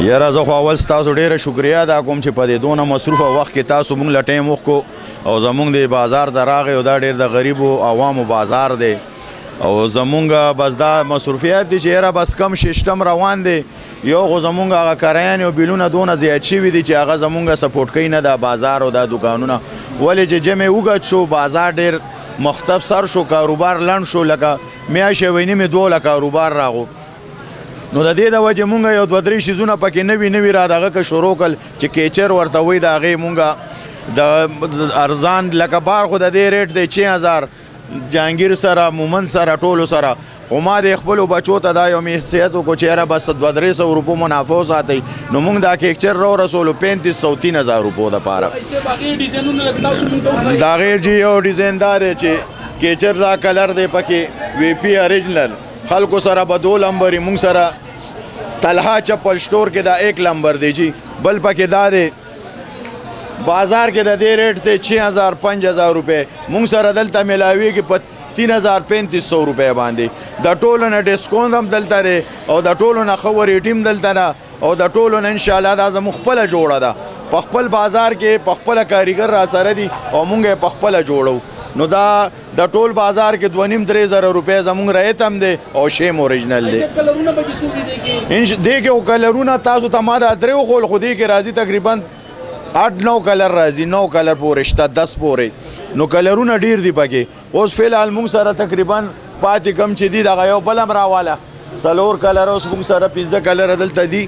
یاره زه خو اول ستاسو ډېره شکریا ادا کوم چې په دې دونه مصروفه وخت کې تاسو موږ له ټایم وکړو او زموږ د بازار ته راغی او دا ډېر د غریبو عوامو بازار دی او زمونږ بس دا مصروفیت دي چې یاره بس کم سیسټم روان دی یو خو زمونږ هغه کرایان او بیلونه دونه زیات شوي دي چې هغه زمونږ سپورټ کوي نه دا بازار او دا دوکانونه ولې چې جمع اوږد شو بازار ډېر مختصر شو کاروبار لنډ شو لکه میاشتې وی نیمې دوله کاروبار راغو نو د دې د وجې مونږ یو دوه درې شیزونه پکې نوي را دغه که شروع کړل چې کیچر ورته وایي د هغې مونږ د ارزان لکه بار خو د دې ریټ دی 6000 جهانګیر سره مومن سره ټولو سره خو ما د خپلو بچو ته دا یو حیثیت وکړو چې یاره بس 200-300 روپو منافع وساتئ نو موږ دا کیکچر راورسولو 3500-3000 روپو دپاره د هغې جي یو ډیزاین دا دی چې کیچر دا کلر دی پکې وی پی اریجنل خلکو سره به 2 لمبر موږ سره طلحه چپل سټور کې دا 1 لمبر دی جی بل پکې دا دی بازار کې د دې ریټ دی 6000-5000 روپے موږ سره دلته ملاویږي په 3500 روپے باندې د ټولو نه ډسکاونټ هم دلته دی او د ټولو نه ښه ورېټ هم دلته ده او د ټولو نه انشاءالله دا زموږ خپله جوړه ده په خپل بازار کې په خپله کاریګر را سره دي او موږ یې په خپله جوړو نو دا د ټول بازار کې 2.5-3 روپے زموږ ریت هم دی او شیم اوریجنل دی دې کې کلرونه تاسو ته ما دا درې وښول خو دې کې راځي تقریبا 8-9 کلر راځي 9 کلر پورې شته 10 پورې نو کلرونه ډیر دي پکې اوس فلحال موږ سره تقریبا پاتې کم چې دي دغه یو بل هم راواله 4 کلر اوس موږ سره 15 کلر دلته دي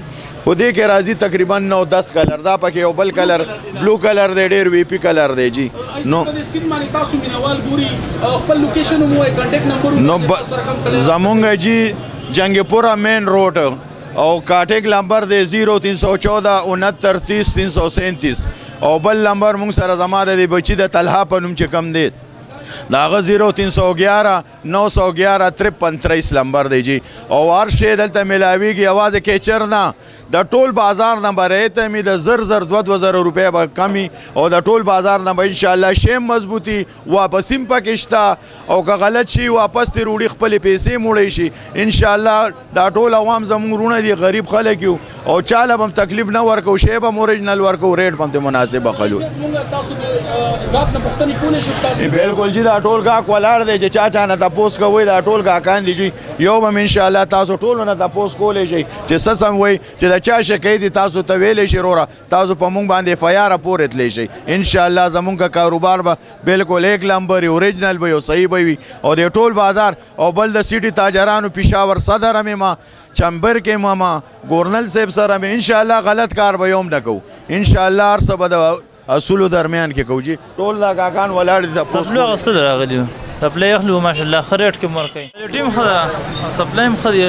خو دې کې راځي تقریبا 9-10 کلر دا پکې یو بل کلر بلو کلر دی ډیر وی پی کلر دی جی نو زمونږ جی جنګپورا مین روډ او کاټیک لمبر دی 0314-6930-337 او بل لمبر مونږ سره زما د دې بچي د طلحه په نوم چې کم دی د هغه 0311-911-53 لمبر دی جی او هر شی دلته ملاویږي یوازې کیچر نه د ټول بازار نه به ریت مې د 2-2 روپۍ به کمي او د ټول بازار نه به انشاءالله شیم مضبوطي واپس هم پکې شته او که غلط شي واپس ترې وړي خپلې پیسې موړی شي انشاءالله دا ټول عوام زموږ وروڼه دي غریب خلک یو او چاله به هم تکلیف نه ورکو شی به هم اوریجنل ورکو ریټ به هم ترې مناسب اخلو بلکل جی دا ټول ګاک ولاړ دی چې چا چا نه تپوس کوئ دا ټول ګاکان دي جی یو به م انشاءالله تاسو ټولو نه تپوس کولی شئ چې څه سم وایي چې د چا شکایت دي تاسو ته ویلی شي وروره تاسو په موږ باندې FIR پورې تلی شئ انشاءالله زموږ کاروبار به بلکل 1 لمبر وي اوریجنل به وي او صحیح به وي او د ټول بازار او بل د سیټي تاجرانو پېښور صدر هم ما چمبر کې ما ګورنل صاحب سره مې انشاءالله غلط کار به یو هم نه کوو انشاءالله هر څه به د اصولو درمیان کې کوو جی ټول دا کاکان ولاړ دي سپلو اغوستل راغلي سپلای اخلو ماشاءالله ښه ریټ کې ورکوي ټیم ښه ده سپلای هم ښه دی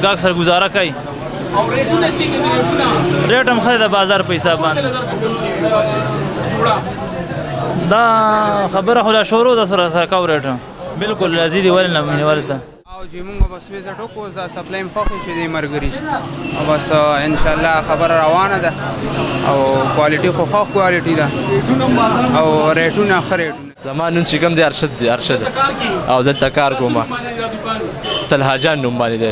ګاګ سره ګزاره کوي او ریټونه څنګه دي ریټ هم ښه دی د بازار په حساب باندې دا خبره خو لا شروع ده سره کو ریټ بالکل راځي دی ولې نه مینوال ته او چې موږ بس ویزټ وکړو اوس دا سپلای هم خوښې شوې دی ملګري او بس انشاءالله خبره روانه ده او کوالټي خو ښه کوالټي ده او ریټونه ښه ریټونه زما نوم چې کوم دی ارشد او دلته کار کوم طلحه جان نوم باندې دی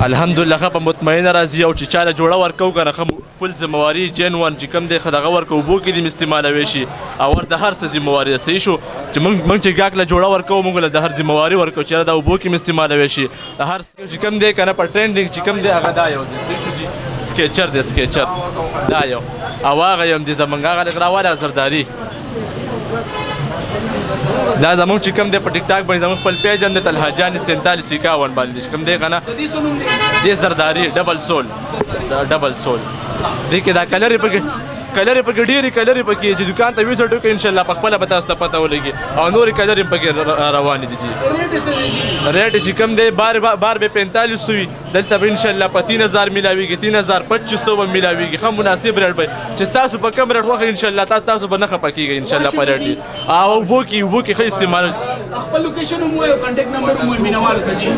الحمدلله ښه په مطمئنه راځي او چې چاله جوړه ورکوو که نه ښه فل ذمواري جنون چې کوم دی ښه دغه ورکوو اوبو کې دې استعمالوی شي او ورته هر څه ذمواري ده صحیح شو چې موږ چې ګاک له جوړه ورکوو موږ له د هر ذمواري ورکوو چې د اوبو کې م استعمالوی شي د هر چې کوم دی که نه په ټرینډینګ چې کوم دی هغه دا یو دی صحیح شو جي سکیچر دی سکیچر دا یو او هغه یو دی زمونږ هغه لږ راواله زرداري دا زموږ چې کوم دی په ټیک ټاک باندې زموږ خپل پیج هم دی طلحه جان 4751 باندې چې کوم دی که نه دې زرداري ډبل سول دې کې دا کلرې پکې ډېرې کلرې پکې چې دکان ته وزټ وکړئ انشاءالله په خپله به تاسو ته پته ولګي او نورې کلرې پکې روانې دي جي ریټ چې کوم دی بار به 4500 وي دلته به انشاءالله په 3000 میلاویږي 3500 به میلاویږي ښه مناسب ریټ به چې تاسو په کم ریټ وخت انشاءالله تاسو به نه خفه کېږئ انشاءالله په ریټ او اوبو کې ښه استعمال خپل لوکیشن هم وایو کانټیکټ نمبر هم مینوال ته جی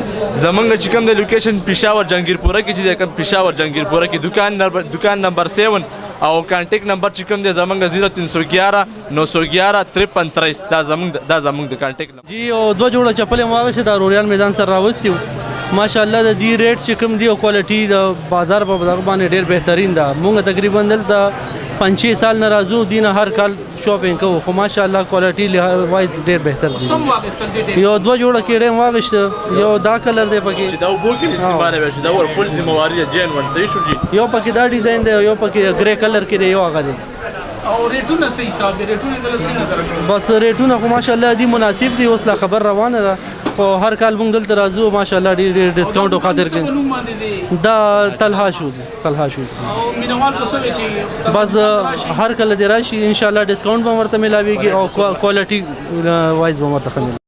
زمونږ چې کوم دی لوکیشن پېښور جهانګیرپوره کې چې دی پېښور جهانګیرپوره کې دکان نمبر 7 او کانټیکټ نمبر چې کوم دی زمونږ 0311-911-53 دا زمونږ د کانټیکټ نمبر جی او 2 جوړه چپلې مو واغشې دا روریان میدان سره راوستي ماشاءالله د دې ریټ چې کوم دی او کوالټي د بازار په دغه باندې ډېر بهترین ده. مونږ تقریبا دلته 5-6 سال نه راځو دینه هر کال شاپینګ کوو خو ماشاءالله کوالټي وایي ډېر بهتر دی. سم واغستل دي یو 2 جوړه کېډې واغشته یو دا کلر دی پکې چې دا وبو کې استعمال وشي دا ور فل ذمہواری جین ون صحیح شو جی. یو پکې دا ډیزاین دی یو پکې ګری کلر کې دی یو هغه دی. او ریټونه صحیح حساب دي ریټونه د لسینه درکړه بس ریټونه خو ماشاءالله دی مناسب دی اوس لا خبر روانه ده خو هر کال مونږ دلته راځو ماشاءالله ډېر ډیسکاونټ او خاطر کوي. نوم باندې دي دا طلحه شوز طلحه شوز او مینوال کو څه چې بس هر کله دی راشي ان شاء الله ډیسکاونټ به ورته ملاويږي او کوالټي وایز به ورته ملاوي.